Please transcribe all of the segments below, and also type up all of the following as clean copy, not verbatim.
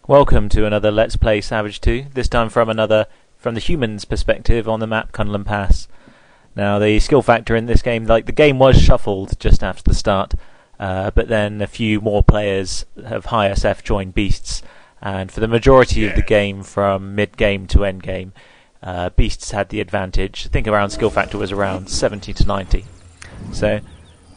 Welcome to another Let's Play Savage 2, this time from the human's perspective on the map Kunlunpass. Now the skill factor in this game, the game was shuffled just after the start, but then a few more players of high SF joined Beasts, and for the majority of the game from mid-game to end-game, Beasts had the advantage. I think around skill factor was around 70 to 90. So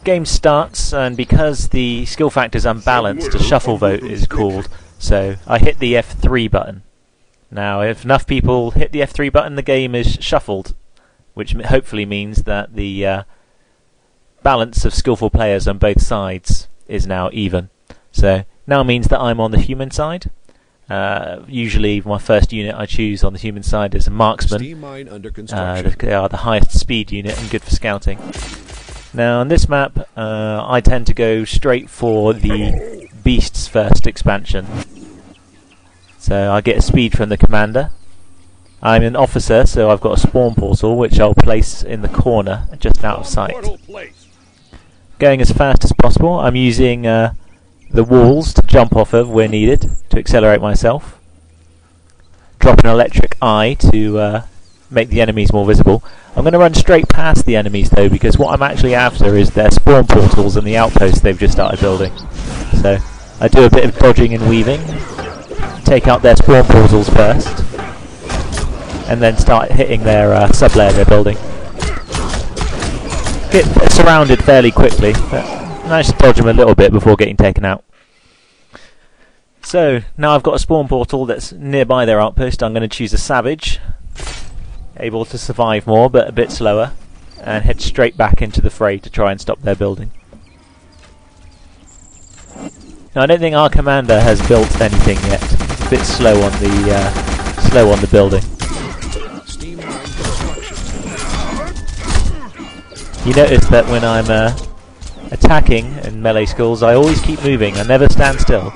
game starts, and because the skill factor is unbalanced, a shuffle vote is called. So I hit the F3 button. Now if enough people hit the F3 button, the game is shuffled, which hopefully means that the balance of skillful players on both sides is now even. So now means that I'm on the human side. Usually my first unit I choose on the human side is a marksman. They are the highest speed unit and good for scouting. Now on this map I tend to go straight for the Beast's first expansion. So I get a speed from the commander. I'm an officer, so I've got a spawn portal which I'll place in the corner just out of sight. Going as fast as possible, I'm using the walls to jump off of where needed to accelerate myself. Drop an electric eye to make the enemies more visible. I'm going to run straight past the enemies though, because what I'm actually after is their spawn portals and the outposts they've just started building. So I do a bit of dodging and weaving, take out their spawn portals first, and then start hitting their sub-layer they're building. Get surrounded fairly quickly, but manage to dodge them a little bit before getting taken out. So now I've got a spawn portal that's nearby their outpost. I'm going to choose a savage, able to survive more but a bit slower, and head straight back into the fray to try and stop their building. Now I don't think our commander has built anything yet. It's a bit slow on the building. You notice that when I'm attacking in melee skills, I always keep moving. I never stand still.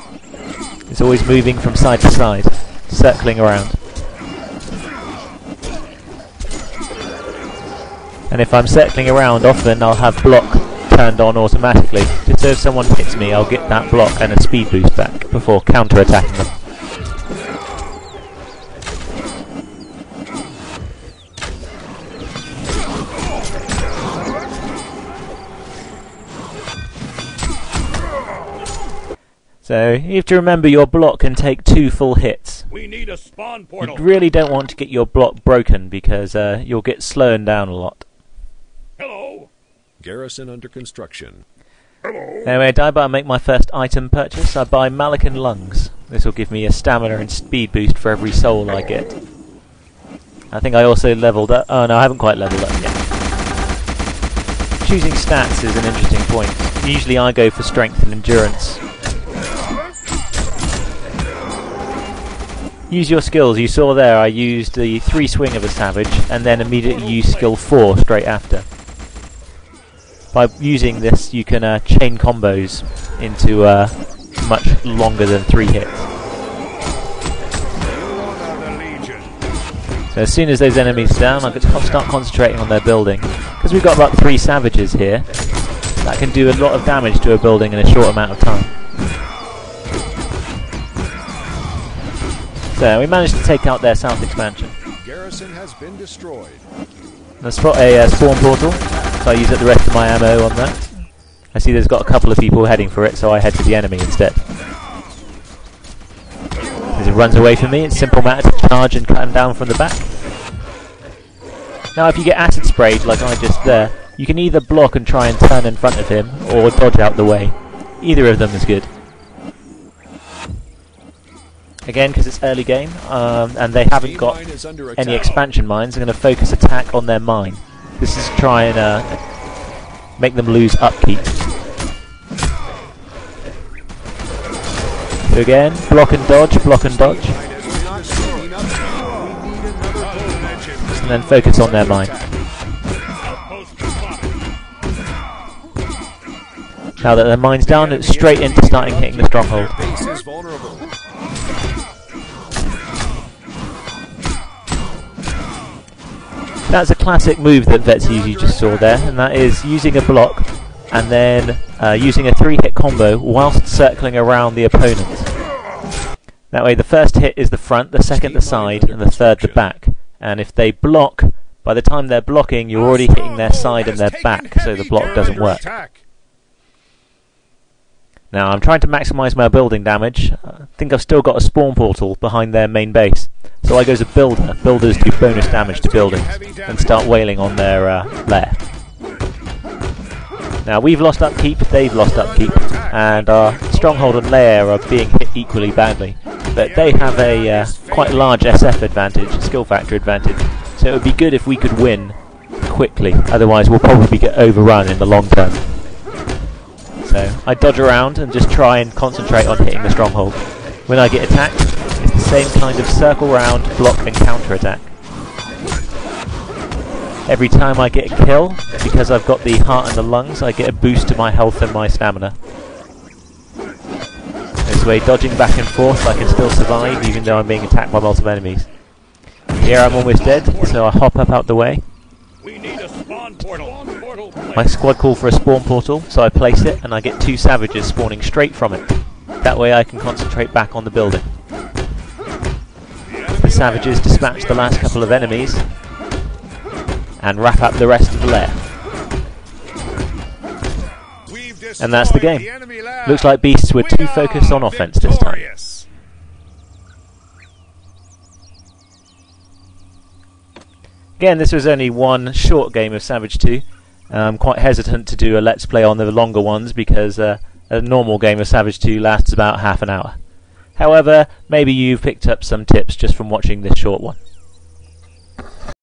It's always moving from side to side, circling around. And if I'm circling around, often I'll have block turned on automatically, just so if someone hits me I'll get that block and a speed boost back before counter-attacking them. So you have to remember your block can take 2 full hits. We need a spawn portal. You really don't want to get your block broken because you'll get slowed down a lot. Hello. Garrison under construction. Hello. Anyway, I make my first item purchase. I buy Malikan lungs. This will give me a stamina and speed boost for every soul I get. I think I also leveled up. Oh no, I haven't quite leveled up yet. Choosing stats is an interesting point. Usually I go for strength and endurance. Use your skills. You saw there I used the 3 swing of a savage and then immediately use skill 4 straight after. By using this you can chain combos into much longer than 3 hits. So as soon as those enemies are down, I can start concentrating on their building. Because we've got about 3 savages here, that can do a lot of damage to a building in a short amount of time. So we managed to take out their south expansion. Garrison has been destroyed. I spot a spawn portal, so I use up the rest of my ammo on that. I see there's got a couple of people heading for it, so I head to the enemy instead. As it runs away from me, it's a simple matter to charge and cut him down from the back. Now if you get acid sprayed, like I just there, you can either block and try and turn in front of him, or dodge out the way. Either of them is good. Again, because it's early game, and they haven't got any expansion mines, I'm going to focus attack on their mine. This is to try and make them lose upkeep. So again, block and dodge, and then focus on their mine. Now that their mine's down, it's straight into starting hitting the stronghold. That's a classic move that vets use you just saw there, and that is using a block and then using a 3-hit combo whilst circling around the opponent. That way the first hit is the front, the second the side, and the third the back. And if they block, by the time they're blocking, you're already hitting their side and their back, so the block doesn't work. Now I'm trying to maximise my building damage. I think I've still got a spawn portal behind their main base. So I go as a builder. Builders do bonus damage to buildings and start wailing on their lair. Now we've lost upkeep, they've lost upkeep, and our stronghold and lair are being hit equally badly. But they have a quite large SF advantage, skill factor advantage, so it would be good if we could win quickly, otherwise we'll probably get overrun in the long term. So I dodge around and just try and concentrate on hitting the stronghold. When I get attacked, it's the same kind of circle round, block and counter attack. Every time I get a kill, because I've got the heart and the lungs, I get a boost to my health and my stamina. This way, dodging back and forth, I can still survive even though I'm being attacked by multiple enemies. Here I'm almost dead, so I hop up out the way. We need a spawn portal. My squad call for a spawn portal, so I place it and I get 2 savages spawning straight from it. That way I can concentrate back on the building. The savages dispatch the last couple of enemies and wrap up the rest of the lair. And that's the game. Looks like Beasts were too focused on offense this time. Again, this was only one short game of Savage 2. I'm quite hesitant to do a Let's Play on the longer ones because a normal game of Savage 2 lasts about half an hour. However, maybe you've picked up some tips just from watching this short one.